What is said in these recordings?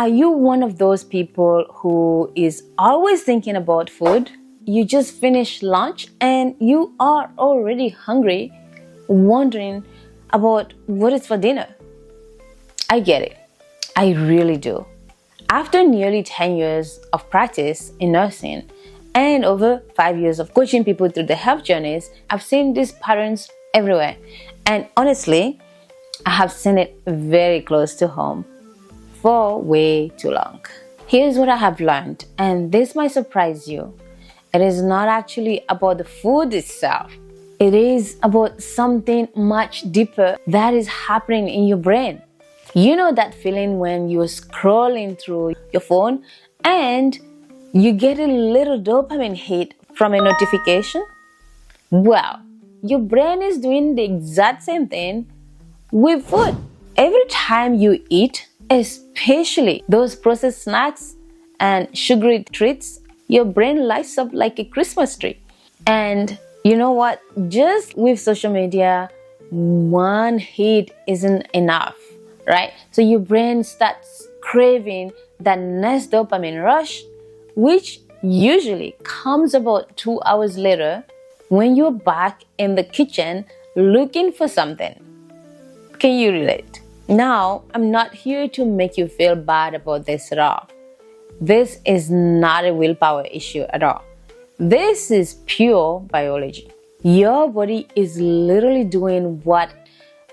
Are you one of those people who is always thinking about food? You just finished lunch and you are already hungry, wondering about what is for dinner. I get it. I really do. After nearly 10 years of practice in nursing and over 5 years of coaching people through their health journeys, I've seen these patterns everywhere. And honestly, I have seen it very close to home for way too long. Here's what I have learned, and this might surprise you. It is not actually about the food itself. It is about something much deeper that is happening in your brain. You know that feeling when you're scrolling through your phone and you get a little dopamine hit from a notification? Well, your brain is doing the exact same thing with food. Every time you eat, especially those processed snacks and sugary treats, your brain lights up like a Christmas tree. And you know what? Just with social media, one hit isn't enough, right? So your brain starts craving that next dopamine rush, which usually comes about 2 hours later when you're back in the kitchen looking for something. Can you relate? Now, I'm not here to make you feel bad about this at all. This is not a willpower issue at all. This is pure biology. Your body is literally doing what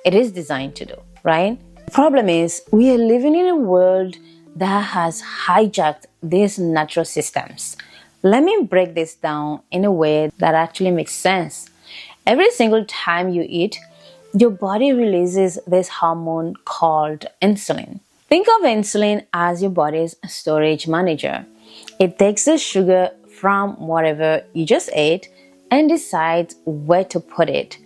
it is designed to do, right? The problem is we are living in a world that has hijacked these natural systems. Let me break this down in a way that actually makes sense. Every single time you eat, your body releases this hormone called insulin. Think of insulin as your body's storage manager. It takes the sugar from whatever you just ate and decides where to put it,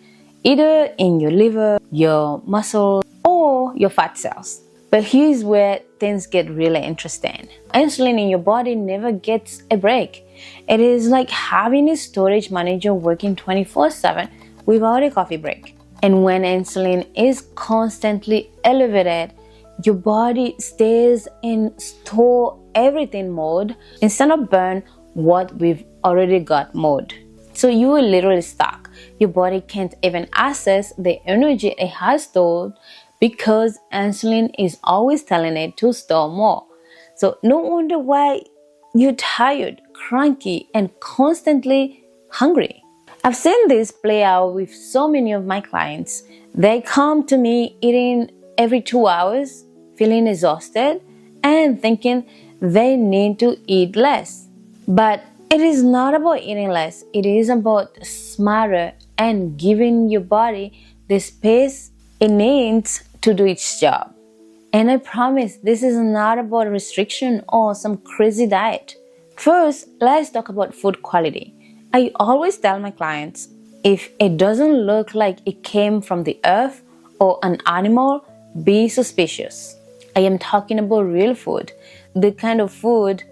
either in your liver, your muscles, or your fat cells. But here's where things get really interesting. Insulin in your body never gets a break. It is like having a storage manager working 24/7 without a coffee break. And when insulin is constantly elevated, your body stays in store everything mode instead of burn what we've already got mode. So you are literally stuck. Your body can't even access the energy it has stored because insulin is always telling it to store more. So no wonder why you're tired, cranky, and constantly hungry. I've seen this play out with so many of my clients. They come to me eating every 2 hours, feeling exhausted, and thinking they need to eat less. But it is not about eating less. It is about smarter and giving your body the space it needs to do its job. And I promise this is not about restriction or some crazy diet. First, let's talk about food quality. I always tell my clients, if it doesn't look like it came from the earth or an animal, be suspicious. I am talking about real food, the kind of food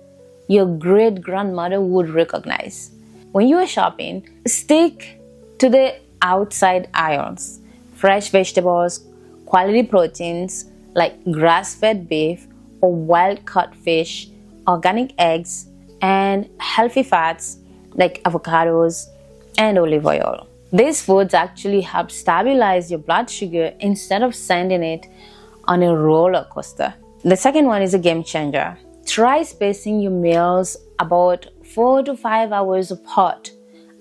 your great-grandmother would recognize. When you are shopping, stick to the outside aisles. Fresh vegetables, quality proteins like grass-fed beef or wild-caught fish, organic eggs, and healthy fats like avocados and olive oil. These foods actually help stabilize your blood sugar instead of sending it on a roller coaster. The second one is a game changer. Try spacing your meals about 4 to 5 hours apart.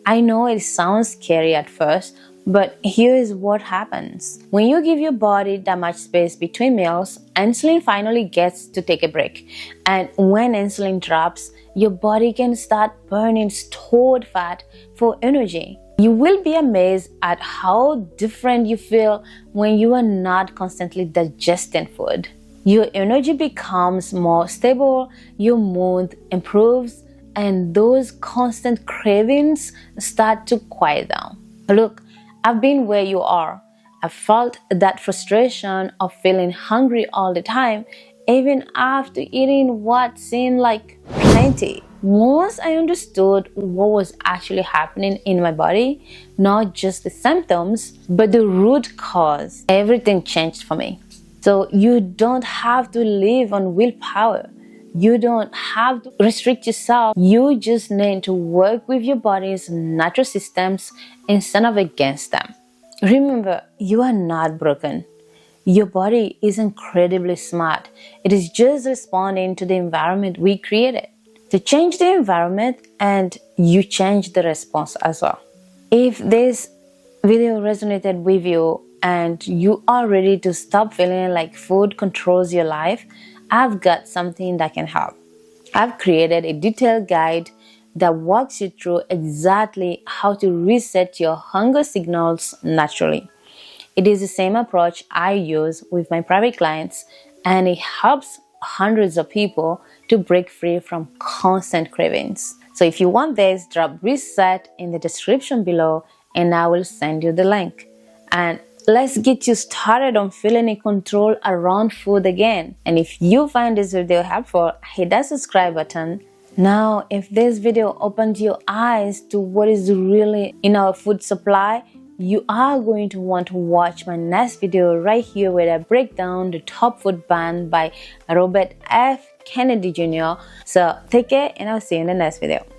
I know it sounds scary at first, but here is what happens. When you give your body that much space between meals, insulin finally gets to take a break. And when insulin drops, your body can start burning stored fat for energy. You will be amazed at how different you feel when you are not constantly digesting food. Your energy becomes more stable, your mood improves, and those constant cravings start to quiet down. Look, I've been where you are. I felt that frustration of feeling hungry all the time, even after eating what seemed like plenty. Once I understood what was actually happening in my body, not just the symptoms, but the root cause, everything changed for me. So you don't have to live on willpower. You don't have to restrict yourself. You just need to work with your body's natural systems instead of against them. Remember, you are not broken. Your body is incredibly smart. It is just responding to the environment we created. To change the environment and you change the response as well. If this video resonated with you and you are ready to stop feeling like food controls your life, I've got something that can help. I've created a detailed guide that walks you through exactly how to reset your hunger signals naturally. It is the same approach I use with my private clients, and it helps hundreds of people to break free from constant cravings. So if you want this, drop reset in the description below and I will send you the link. And let's get you started on feeling in control around food again. And if you find this video helpful, hit that subscribe button. Now, if this video opened your eyes to what is really in our food supply, you are going to want to watch my next video right here where I break down the top food ban by Robert F. Kennedy Jr. So take care and I'll see you in the next video.